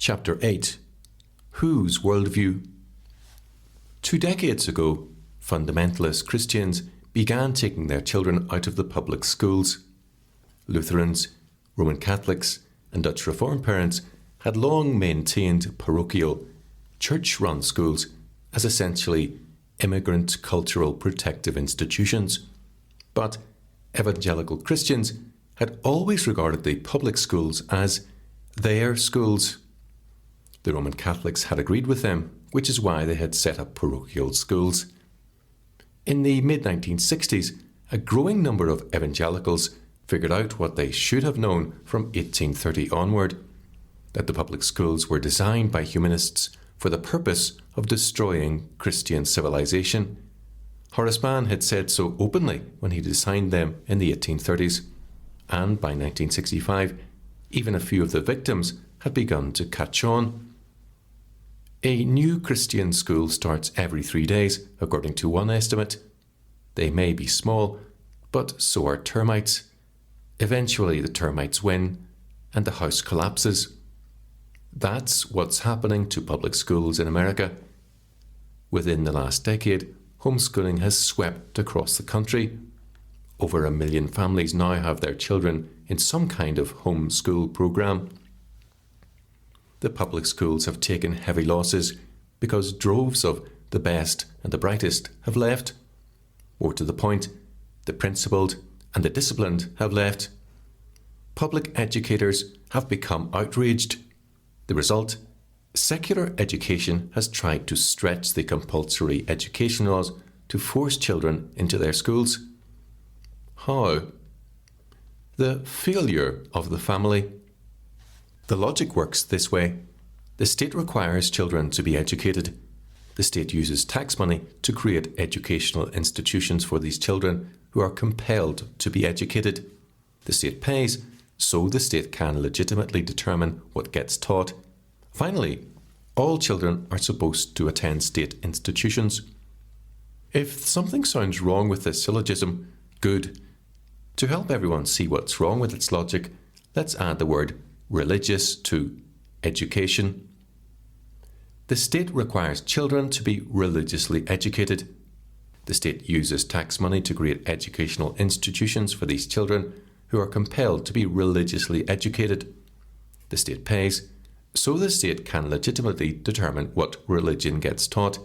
Chapter 8. Whose Worldview? 2 decades ago, fundamentalist Christians began taking their children out of the public schools. Lutherans, Roman Catholics, and Dutch Reformed parents had long maintained parochial, church-run schools as essentially immigrant cultural protective institutions. But evangelical Christians had always regarded the public schools as their schools. The Roman Catholics had agreed with them, which is why they had set up parochial schools. In the mid-1960s, a growing number of evangelicals figured out what they should have known from 1830 onward, that the public schools were designed by humanists for the purpose of destroying Christian civilization. Horace Mann had said so openly when he designed them in the 1830s, and by 1965, even a few of the victims had begun to catch on. A new Christian school starts every 3 days, according to one estimate. They may be small, but so are termites. Eventually the termites win, and the house collapses. That's what's happening to public schools in America. Within the last decade, homeschooling has swept across the country. Over 1 million families now have their children in some kind of homeschool program. The public schools have taken heavy losses because droves of the best and the brightest have left. More to the point, the principled and the disciplined have left. Public educators have become outraged. The result? Secular education has tried to stretch the compulsory education laws to force children into their schools. How? The failure of the family. The logic works this way. The state requires children to be educated. The state uses tax money to create educational institutions for these children who are compelled to be educated. The state pays, so the state can legitimately determine what gets taught. Finally, all children are supposed to attend state institutions. If something sounds wrong with this syllogism, good. To help everyone see what's wrong with its logic, let's add the word religious to education. The state requires children to be religiously educated. The state uses tax money to create educational institutions for these children who are compelled to be religiously educated. The state pays, so the state can legitimately determine what religion gets taught.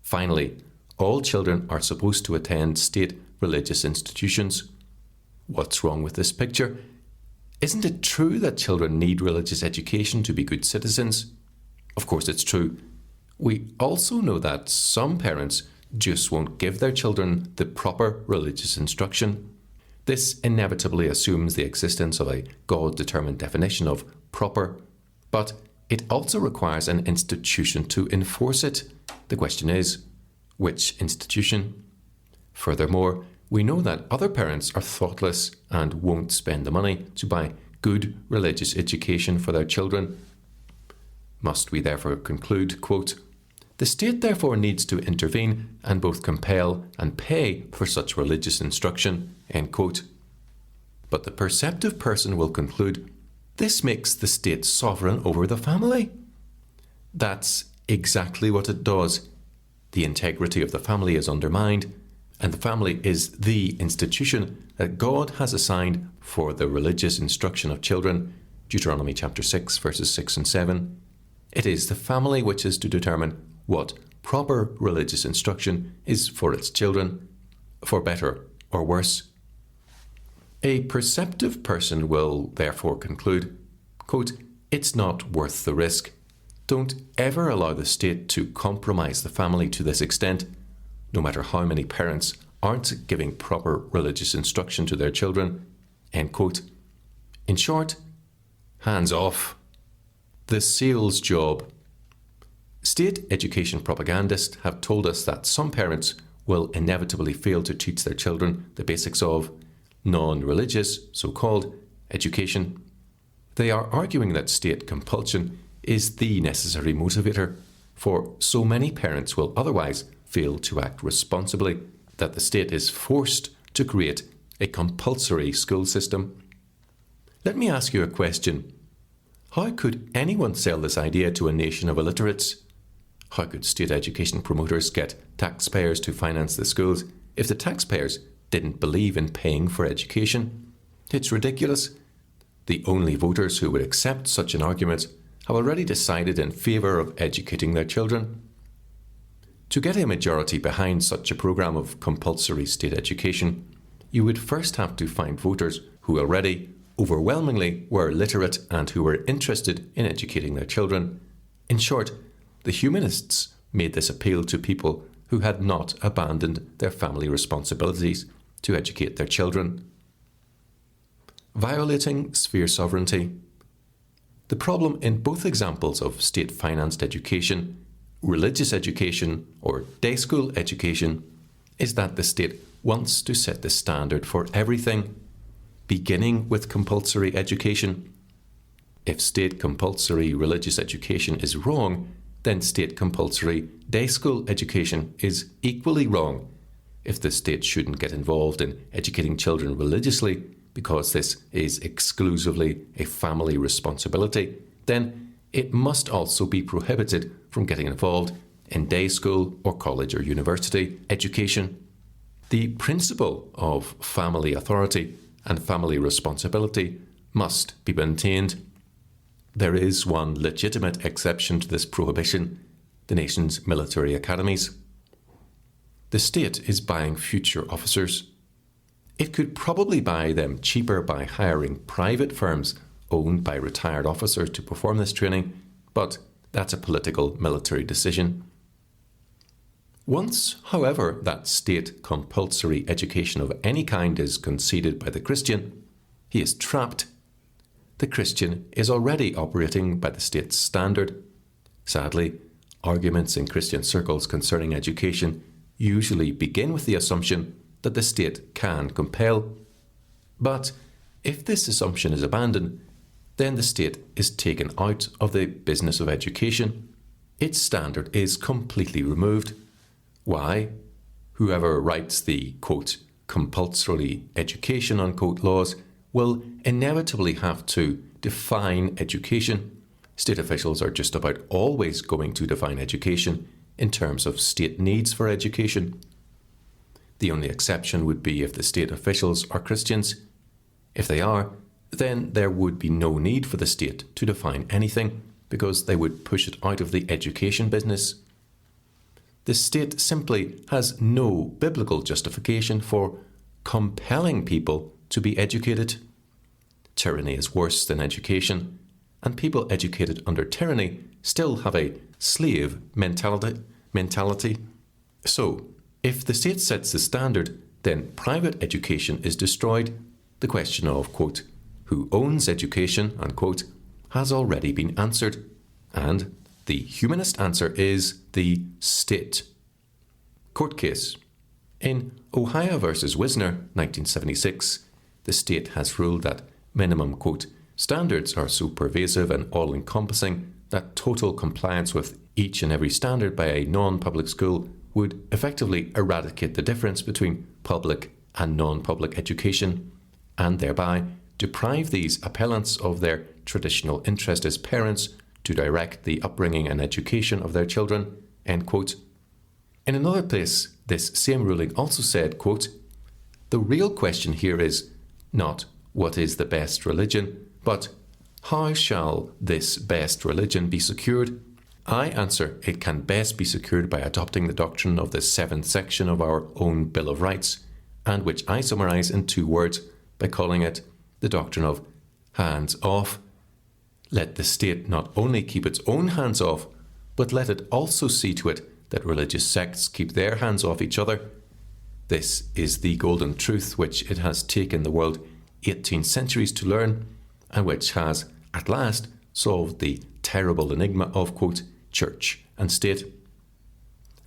Finally, all children are supposed to attend state religious institutions. What's wrong with this picture? Isn't it true that children need religious education to be good citizens? Of course it's true. We also know that some parents just won't give their children the proper religious instruction. This inevitably assumes the existence of a God-determined definition of proper, but it also requires an institution to enforce it. The question is, which institution? Furthermore, we know that other parents are thoughtless and won't spend the money to buy good religious education for their children. Must we therefore conclude, quote, the state therefore needs to intervene and both compel and pay for such religious instruction, end quote. But the perceptive person will conclude, this makes the state sovereign over the family. That's exactly what it does. The integrity of the family is undermined, and the family is the institution that God has assigned for the religious instruction of children. Deuteronomy chapter 6, verses 6 and 7. It is the family which is to determine what proper religious instruction is for its children, for better or worse. A perceptive person will therefore conclude, quote, it's not worth the risk. Don't ever allow the state to compromise the family to this extent, no matter how many parents aren't giving proper religious instruction to their children, end quote. In short, hands off. The sales job. State education propagandists have told us that some parents will inevitably fail to teach their children the basics of non-religious, so-called, education. They are arguing that state compulsion is the necessary motivator, for so many parents will otherwise fail to act responsibly, that the state is forced to create a compulsory school system. Let me ask you a question. How could anyone sell this idea to a nation of illiterates? How could state education promoters get taxpayers to finance the schools if the taxpayers didn't believe in paying for education? It's ridiculous. The only voters who would accept such an argument have already decided in favour of educating their children. To get a majority behind such a programme of compulsory state education, you would first have to find voters who already, overwhelmingly, were literate and who were interested in educating their children. In short, the humanists made this appeal to people who had not abandoned their family responsibilities to educate their children. Violating sphere sovereignty. The problem in both examples of state-financed education, religious education or day school education, is that the state wants to set the standard for everything, beginning with compulsory education. If state compulsory religious education is wrong, then state compulsory day school education is equally wrong. If the state shouldn't get involved in educating children religiously because this is exclusively a family responsibility, then it must also be prohibited from getting involved in day school or college or university education. The principle of family authority and family responsibility must be maintained. There is one legitimate exception to this prohibition: the nation's military academies. The state is buying future officers. It could probably buy them cheaper by hiring private firms owned by retired officers to perform this training, but that's a political military decision. Once, however, that state compulsory education of any kind is conceded by the Christian, he is trapped. The Christian is already operating by the state's standard. Sadly, arguments in Christian circles concerning education usually begin with the assumption that the state can compel. But if this assumption is abandoned, then the state is taken out of the business of education. Its standard is completely removed. Why? Whoever writes the, quote, compulsory education, unquote, laws will inevitably have to define education. State officials are just about always going to define education in terms of state needs for education. The only exception would be if the state officials are Christians. If they are, then there would be no need for the state to define anything, because they would push it out of the education business. The state simply has no biblical justification for compelling people to be educated. Tyranny is worse than education, and people educated under tyranny still have a slave mentality. So, if the state sets the standard, then private education is destroyed. The question of, quote, who owns education, unquote, has already been answered. And the humanist answer is the state. Court case. In Ohio versus Wisner, 1976, the state has ruled that minimum, quote, standards are so pervasive and all-encompassing that total compliance with each and every standard by a non-public school would effectively eradicate the difference between public and non-public education, and thereby deprive these appellants of their traditional interest as parents to direct the upbringing and education of their children, end quote. In another place, this same ruling also said, quote, the real question here is not what is the best religion, but how shall this best religion be secured? I answer, it can best be secured by adopting the doctrine of the 7th section of our own Bill of Rights, and which I summarise in 2 words by calling it the doctrine of hands off. Let the state not only keep its own hands off, but let it also see to it that religious sects keep their hands off each other. This is the golden truth which it has taken the world 18 centuries to learn, and which has, at last, solved the terrible enigma of, quote, church and state.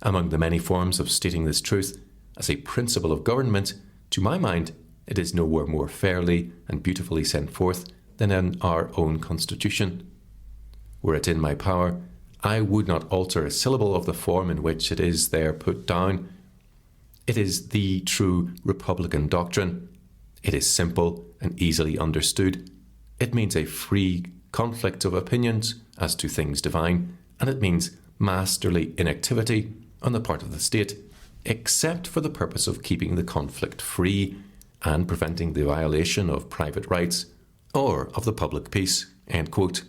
Among the many forms of stating this truth as a principle of government, to my mind, it is nowhere more fairly and beautifully sent forth than in our own Constitution. Were it in my power, I would not alter a syllable of the form in which it is there put down. It is the true Republican doctrine. It is simple and easily understood. It means a free conflict of opinions as to things divine, and it means masterly inactivity on the part of the state, except for the purpose of keeping the conflict free and preventing the violation of private rights or of the public peace." End quote.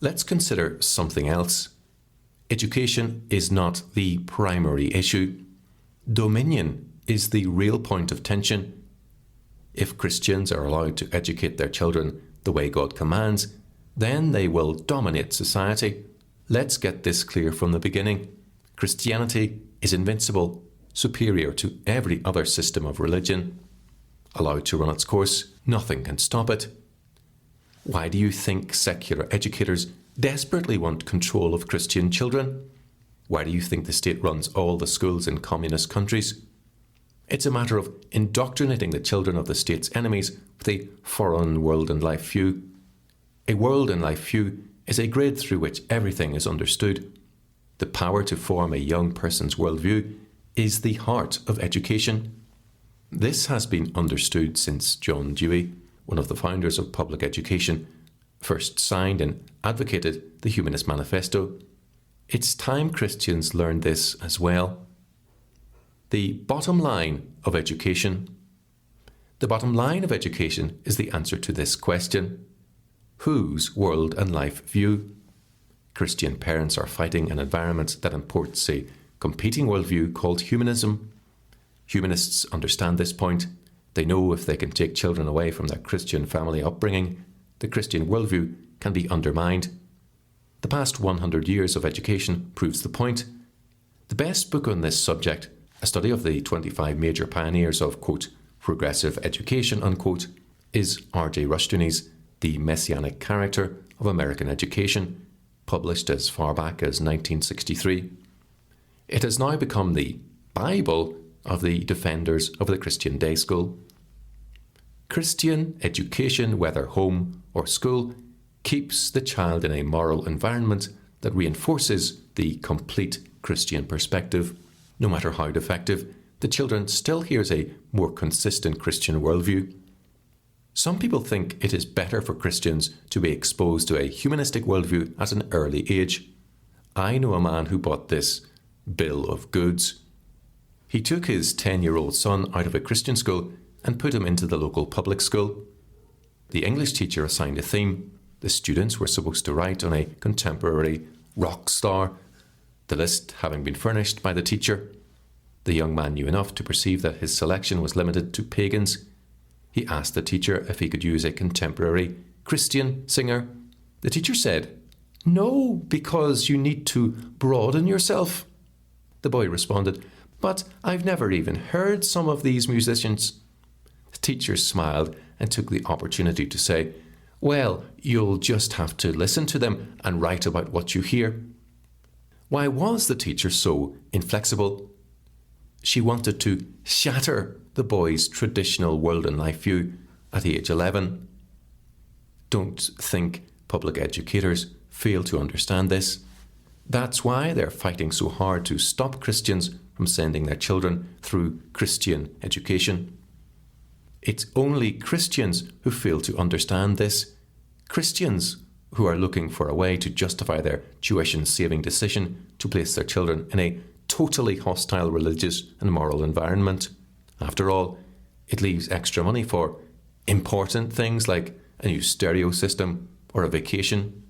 Let's consider something else. Education is not the primary issue. Dominion is the real point of tension. If Christians are allowed to educate their children the way God commands, then they will dominate society. Let's get this clear from the beginning. Christianity is invincible, superior to every other system of religion. Allowed to run its course, nothing can stop it. Why do you think secular educators desperately want control of Christian children? Why do you think the state runs all the schools in communist countries? It's a matter of indoctrinating the children of the state's enemies with a foreign world and life view. A world and life view is a grid through which everything is understood. The power to form a young person's worldview is the heart of education. This has been understood since John Dewey, one of the founders of public education, first signed and advocated the Humanist Manifesto. It's time Christians learned this as well. The bottom line of education. The bottom line of education is the answer to this question. Whose world and life view? Christian parents are fighting an environment that imports a competing worldview called humanism. Humanists understand this point. They know if they can take children away from their Christian family upbringing, the Christian worldview can be undermined. The past 100 years of education proves the point. The best book on this subject, a study of the 25 major pioneers of, quote, progressive education, unquote, is R.J. Rushdoony's The Messianic Character of American Education, published as far back as 1963. It has now become the Bible of the defenders of the Christian day school. Christian education, whether home or school, keeps the child in a moral environment that reinforces the complete Christian perspective. No matter how defective, the children still hears a more consistent Christian worldview. Some people think it is better for Christians to be exposed to a humanistic worldview at an early age. I know a man who bought this bill of goods. He took his 10-year-old son out of a Christian school and put him into the local public school. The English teacher assigned a theme. The students were supposed to write on a contemporary rock star, the list having been furnished by the teacher. The young man knew enough to perceive that his selection was limited to pagans. He asked the teacher if he could use a contemporary Christian singer. The teacher said, "No, because you need to broaden yourself." The boy responded, "But I've never even heard some of these musicians." The teacher smiled and took the opportunity to say, "Well, you'll just have to listen to them and write about what you hear." Why was the teacher so inflexible? She wanted to shatter the boy's traditional world and life view at age 11. Don't think public educators fail to understand this. That's why they're fighting so hard to stop Christians from sending their children through Christian education. It's only Christians who fail to understand this. Christians who are looking for a way to justify their tuition-saving decision to place their children in a totally hostile religious and moral environment. After all, it leaves extra money for important things like a new stereo system or a vacation.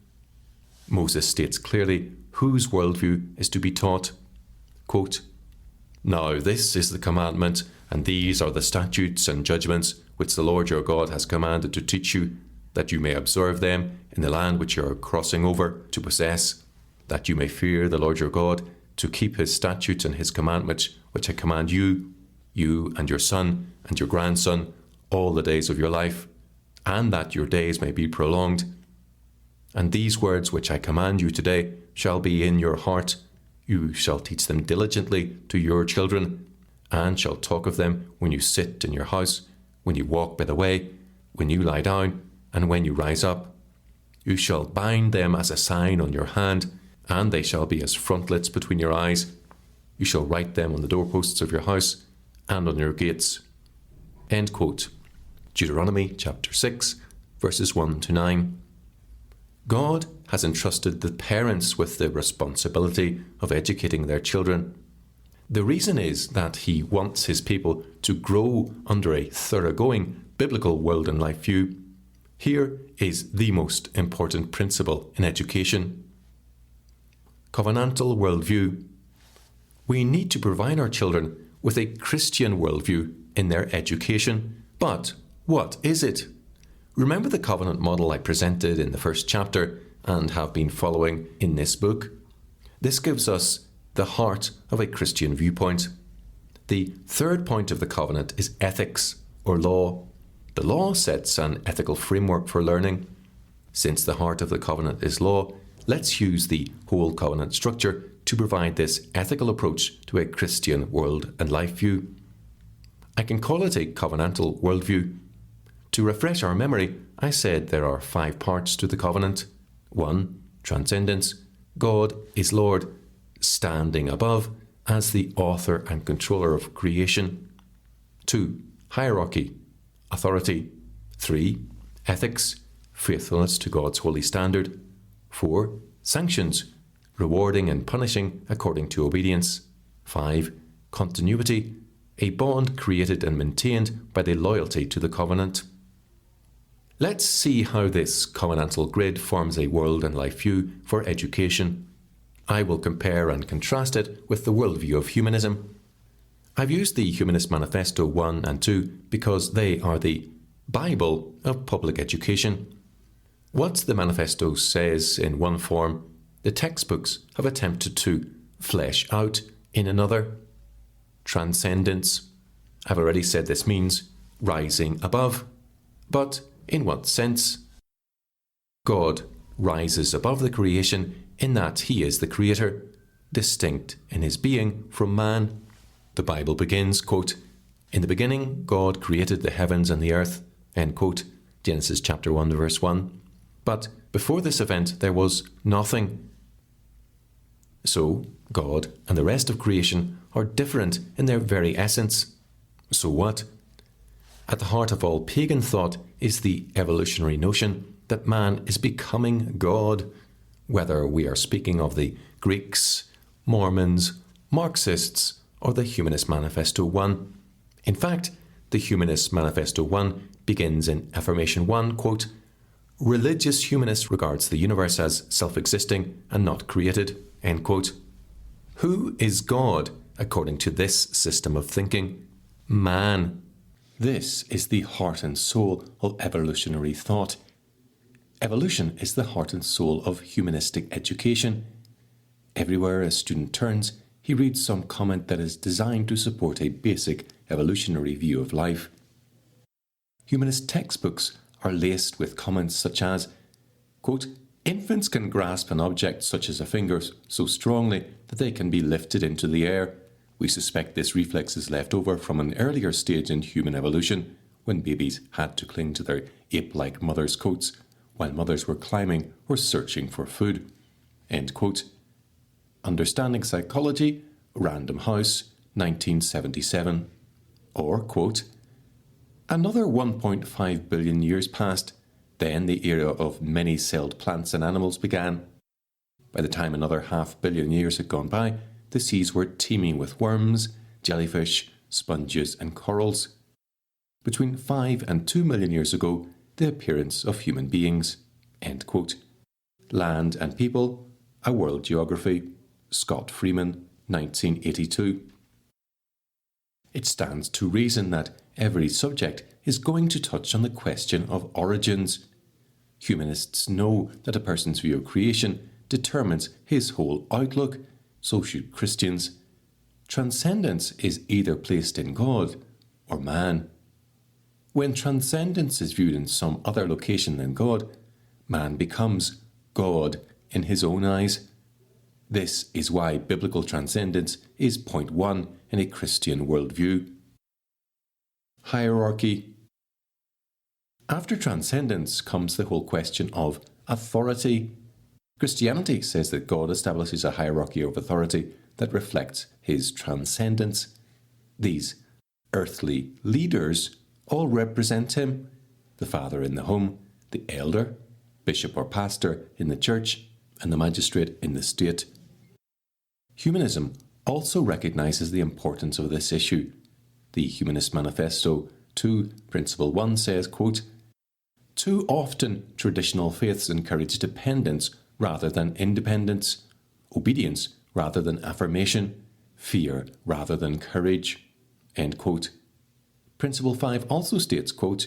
Moses states clearly whose worldview is to be taught. Quote, "Now this is the commandment, and these are the statutes and judgments which the Lord your God has commanded to teach you, that you may observe them in the land which you are crossing over to possess, that you may fear the Lord your God, to keep his statutes and his commandments which I command you, you and your son and your grandson, all the days of your life, and that your days may be prolonged. And these words which I command you today shall be in your heart. You shall teach them diligently to your children, and shall talk of them when you sit in your house, when you walk by the way, when you lie down, and when you rise up. You shall bind them as a sign on your hand, and they shall be as frontlets between your eyes. You shall write them on the doorposts of your house and on your gates." End quote. Deuteronomy chapter 6, verses 1 to 9. God has entrusted the parents with the responsibility of educating their children. The reason is that he wants his people to grow under a thoroughgoing biblical world and life view. Here is the most important principle in education. Covenantal worldview. We need to provide our children with a Christian worldview in their education. But what is it? Remember the covenant model I presented in the first chapter and have been following in this book? This gives us the heart of a Christian viewpoint. The third point of the covenant is ethics or law. The law sets an ethical framework for learning. Since the heart of the covenant is law, let's use the whole covenant structure to provide this ethical approach to a Christian world and life view. I can call it a covenantal worldview. To refresh our memory, I said there are 5 parts to the covenant. 1. Transcendence. God is Lord, standing above as the author and controller of creation. 2. Hierarchy. Authority. 3. Ethics. Faithfulness to God's holy standard. 4. Sanctions. Rewarding and punishing according to obedience. 5. Continuity. A bond created and maintained by the loyalty to the covenant. Let's see how this covenantal grid forms a world and life view for education. I will compare and contrast it with the worldview of humanism. I've used the Humanist Manifesto 1 and 2 because they are the Bible of public education. What the manifesto says in one form, the textbooks have attempted to flesh out in another. Transcendence. I've already said this means rising above. But in what sense? God rises above the creation in that he is the creator, distinct in his being from man. The Bible begins, quote, "In the beginning God created the heavens and the earth," end quote, Genesis chapter 1 verse 1. But before this event there was nothing. So God and the rest of creation are different in their very essence. So what? At the heart of all pagan thought is the evolutionary notion that man is becoming God, whether we are speaking of the Greeks, Mormons, Marxists, or the Humanist Manifesto 1. In fact, the Humanist Manifesto 1 begins in Affirmation 1, quote, "Religious humanist regards the universe as self-existing and not created," end quote. Who is God according to this system of thinking? Man. This is the heart and soul of evolutionary thought. Evolution is the heart and soul of humanistic education. Everywhere a student turns, he reads some comment that is designed to support a basic evolutionary view of life. Humanist textbooks are laced with comments such as, quote, "Infants can grasp an object such as a finger so strongly that they can be lifted into the air. We suspect this reflex is left over from an earlier stage in human evolution, when babies had to cling to their ape-like mothers' coats, while mothers were climbing or searching for food." End quote. Understanding Psychology, Random House, 1977. Or, quote, "Another 1.5 billion years passed. Then the era of many-celled plants and animals began. By the time another 500 million years had gone by, the seas were teeming with worms, jellyfish, sponges and corals. Between 5 and 2 million years ago, the appearance of human beings." End quote. Land and People, A World Geography, Scott Freeman, 1982. It stands to reason that every subject is going to touch on the question of origins. Humanists know that a person's view of creation determines his whole outlook, so should Christians. Transcendence is either placed in God or man. When transcendence is viewed in some other location than God, man becomes God in his own eyes. This is why biblical transcendence is point 1 in a Christian worldview. Hierarchy. After transcendence comes the whole question of authority. Christianity says that God establishes a hierarchy of authority that reflects his transcendence. These earthly leaders all represent him: the father in the home, the elder, bishop or pastor in the church, and the magistrate in the state. Humanism also recognises the importance of this issue. The Humanist Manifesto 2, Principle 1 says, quote, "Too often traditional faiths encourage dependence rather than independence, obedience rather than affirmation, fear rather than courage." End quote. Principle 5 also states, quote,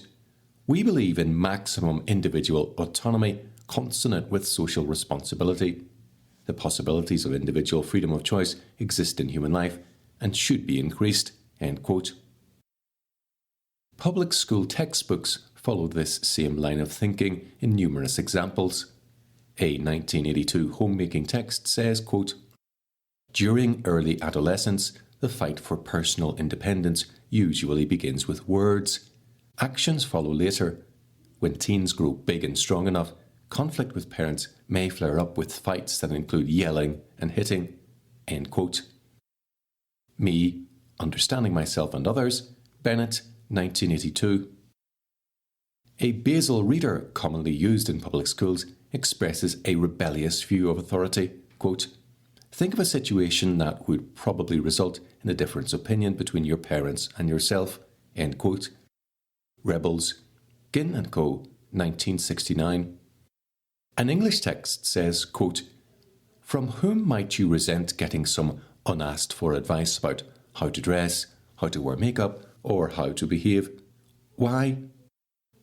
"We believe in maximum individual autonomy consonant with social responsibility. The possibilities of individual freedom of choice exist in human life and should be increased." End quote. Public school textbooks follow this same line of thinking in numerous examples. A 1982 homemaking text says, quote, "During early adolescence, the fight for personal independence usually begins with words. Actions follow later. When teens grow big and strong enough, conflict with parents may flare up with fights that include yelling and hitting." End quote. Me, Understanding Myself and Others, Bennett, 1982. A basal reader commonly used in public schools expresses a rebellious view of authority. Quote, "Think of a situation that would probably result in a difference of opinion between your parents and yourself." End quote. Rebels, Ginn and Co., 1969. An English text says, quote, "From whom might you resent getting some unasked for advice about how to dress, how to wear makeup, or how to behave? Why?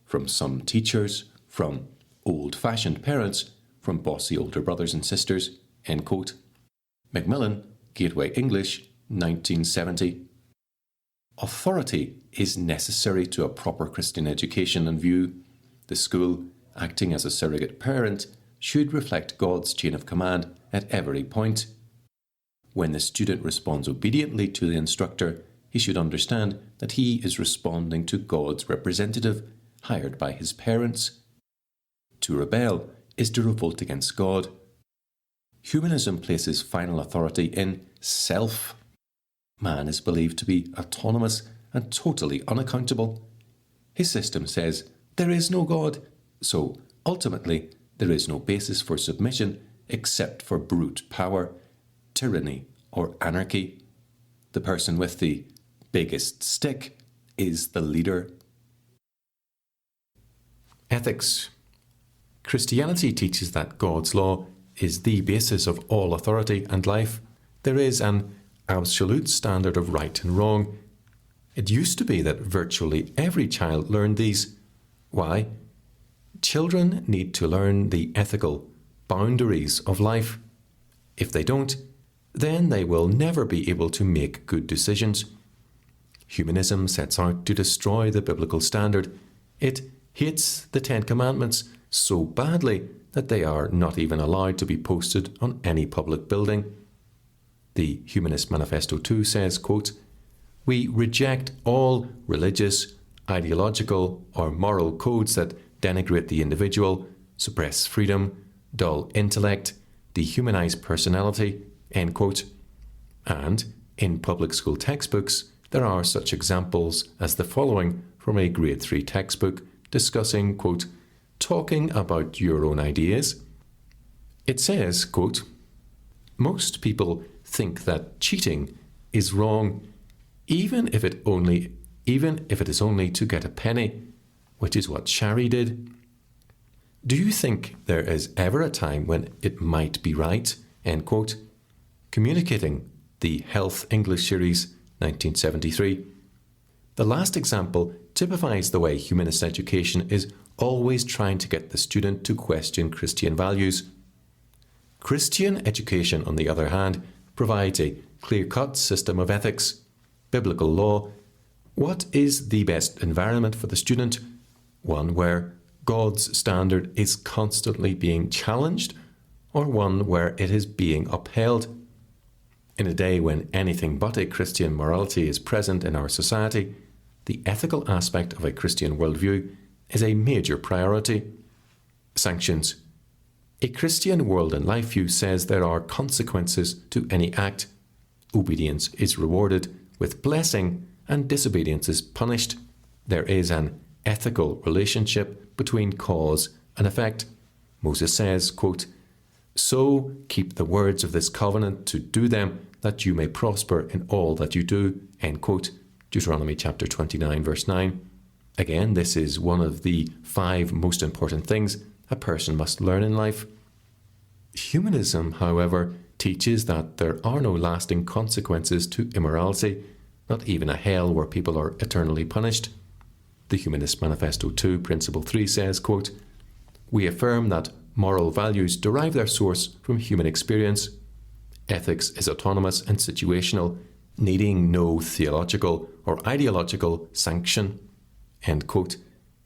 From some teachers, from old-fashioned parents, from bossy older brothers and sisters." End quote. Macmillan, Gateway English, 1970. Authority is necessary to a proper Christian education and view. The school, acting as a surrogate parent, should reflect God's chain of command at every point. When the student responds obediently to the instructor, he should understand that he is responding to God's representative, hired by his parents. To rebel is to revolt against God. Humanism places final authority in self. Man is believed to be autonomous and totally unaccountable. His system says there is no God, so ultimately there is no basis for submission except for brute power, tyranny, or anarchy. The person with the biggest stick is the leader. Ethics. Christianity teaches that God's law is the basis of all authority and life. There is an absolute standard of right and wrong. It used to be that virtually every child learned these. Why? Children need to learn the ethical boundaries of life. If they don't, then they will never be able to make good decisions. Humanism sets out to destroy the biblical standard. It hates the Ten Commandments so badly that they are not even allowed to be posted on any public building. The Humanist Manifesto 2 says, quote, "We reject all religious, ideological, or moral codes that denigrate the individual, suppress freedom, dull intellect, dehumanize personality." End quote. And in public school textbooks, there are such examples as the following from a grade 3 textbook discussing, quote, "talking about your own ideas." It says, quote, "Most people think that cheating is wrong, even if it is only to get a penny, which is what Shari did. Do you think there is ever a time when it might be right?" End quote. Communicating, the Health English series, 1973. The last example typifies the way humanist education is always trying to get the student to question Christian values. Christian education, on the other hand, provides a clear-cut system of ethics, biblical law. What is the best environment for the student? One where God's standard is constantly being challenged, or one where it is being upheld? In a day when anything but a Christian morality is present in our society, the ethical aspect of a Christian worldview is a major priority. Sanctions. A Christian world and life view says there are consequences to any act. Obedience is rewarded with blessing and disobedience is punished. There is an ethical relationship between cause and effect. Moses says, quote, "So keep the words of this covenant to do them, that you may prosper in all that you do," end quote. Deuteronomy chapter 29, verse 9. Again, this is one of the 5 most important things a person must learn in life. Humanism, however, teaches that there are no lasting consequences to immorality, not even a hell where people are eternally punished. The Humanist Manifesto 2, Principle 3 says, quote, "We affirm that moral values derive their source from human experience. Ethics is autonomous and situational, needing no theological or ideological sanction." End quote.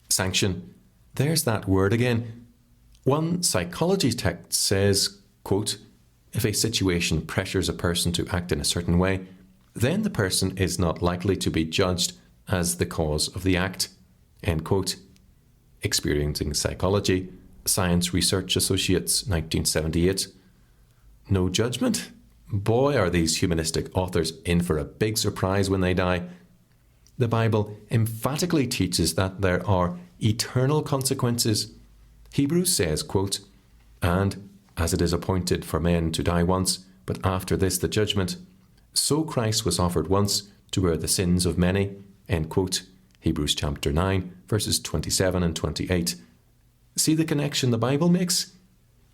Sanction. There's that word again. One psychology text says, quote, "If a situation pressures a person to act in a certain way, then the person is not likely to be judged as the cause of the act." End quote. Experiencing Psychology, Science Research Associates, 1978. No judgment? Boy, are these humanistic authors in for a big surprise when they die. The Bible emphatically teaches that there are eternal consequences. Hebrews says, quote, "And as it is appointed for men to die once, but after this the judgment, so Christ was offered once to bear the sins of many." End quote. Hebrews chapter 9, verses 27 and 28. See the connection the Bible makes?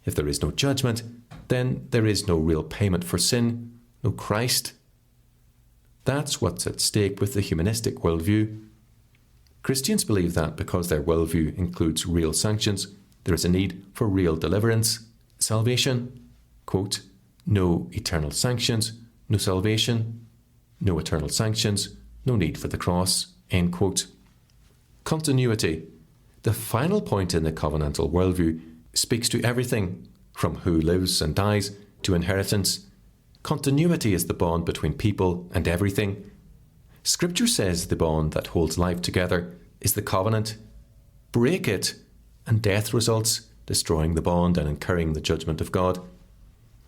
If there is no judgment, then there is no real payment for sin, no Christ. That's what's at stake with the humanistic worldview. Christians believe that because their worldview includes real sanctions, there is a need for real deliverance, salvation. Quote, "No eternal sanctions, no salvation. No eternal sanctions, no need for the cross." End quote. Continuity. The final point in the covenantal worldview speaks to everything, from who lives and dies to inheritance. Continuity is the bond between people and everything. Scripture says the bond that holds life together is the covenant. Break it, and death results, destroying the bond and incurring the judgment of God.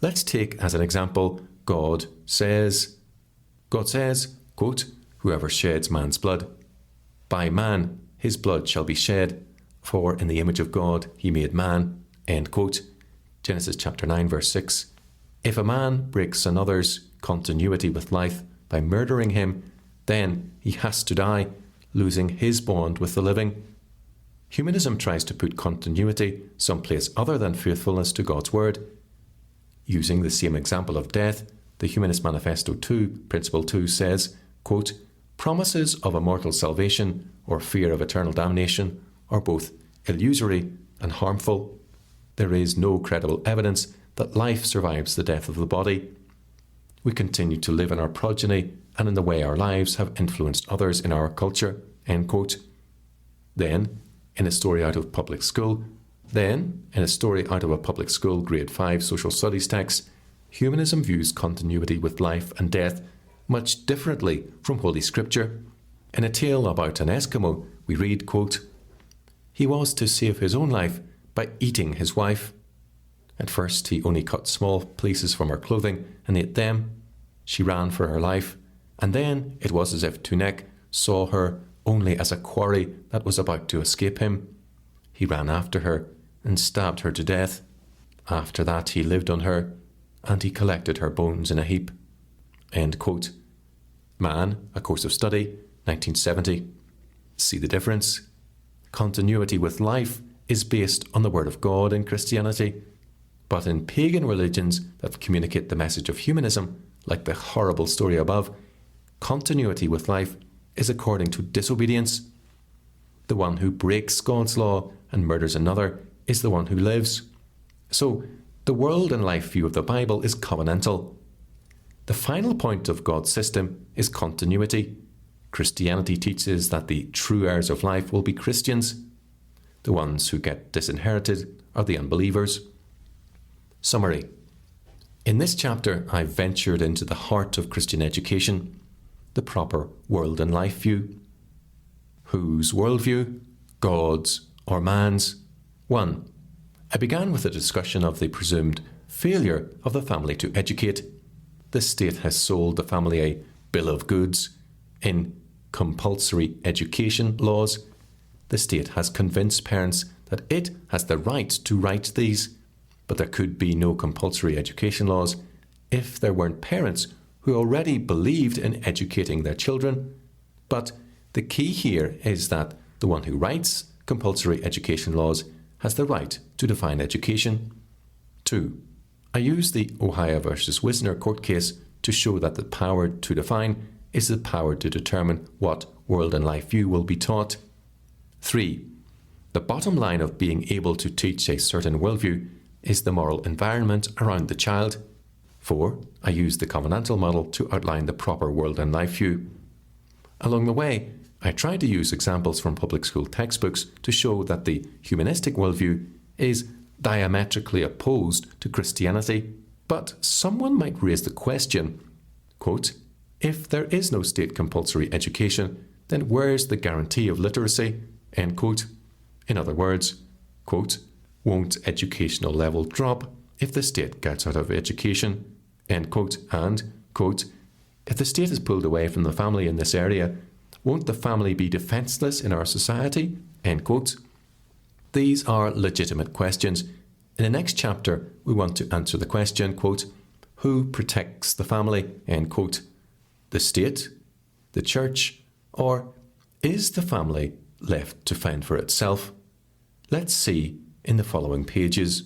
Let's take as an example, God says, quote, "Whoever sheds man's blood, by man his blood shall be shed, for in the image of God he made man." End quote. Genesis chapter 9, verse 6. If a man breaks another's continuity with life by murdering him, then he has to die, losing his bond with the living. Humanism tries to put continuity someplace other than faithfulness to God's word. Using the same example of death, the Humanist Manifesto 2, Principle 2 says, quote, "Promises of immortal salvation or fear of eternal damnation are both illusory and harmful. There is no credible evidence that life survives the death of the body. We continue to live in our progeny and in the way our lives have influenced others in our culture." End quote. Then, in a story out of a public school grade 5 social studies text, humanism views continuity with life and death much differently from Holy Scripture. In a tale about an Eskimo, we read, quote, "He was to save his own life by eating his wife. At first he only cut small pieces from her clothing and ate them. She ran for her life, and then it was as if Tunek saw her only as a quarry that was about to escape him. He ran after her and stabbed her to death. After that he lived on her, and he collected her bones in a heap." End quote. Man, A Course of Study, 1970. See the difference? Continuity with life is based on the Word of God in Christianity. But in pagan religions that communicate the message of humanism, like the horrible story above, continuity with life is according to disobedience. The one who breaks God's law and murders another is the one who lives. So, the world and life view of the Bible is covenantal. The final point of God's system is continuity. Christianity teaches that the true heirs of life will be Christians. The ones who get disinherited are the unbelievers. Summary. In this chapter, I ventured into the heart of Christian education, the proper world and life view. Whose worldview? God's or man's? 1. I began with a discussion of the presumed failure of the family to educate. The state has sold the family a bill of goods. In compulsory education laws, the state has convinced parents that it has the right to write these, but there could be no compulsory education laws if there weren't parents who already believed in educating their children. But the key here is that the one who writes compulsory education laws has the right to define education. 2. I use the Ohio versus Wisner court case to show that the power to define is the power to determine what world and life view will be taught. 3. The bottom line of being able to teach a certain worldview is the moral environment around the child. 4. I use the covenantal model to outline the proper world and life view. Along the way, I try to use examples from public school textbooks to show that the humanistic worldview is diametrically opposed to Christianity. But someone might raise the question, quote, if there is no state compulsory education, then where's the guarantee of literacy? End quote. In other words, quote, won't educational level drop if the state gets out of education? End quote. And, quote, if the state is pulled away from the family in this area, won't the family be defenceless in our society? End quote. These are legitimate questions. In the next chapter, we want to answer the question, quote, who protects the family? End quote. The state? The church? Or is the family left to fend for itself? Let's see in the following pages.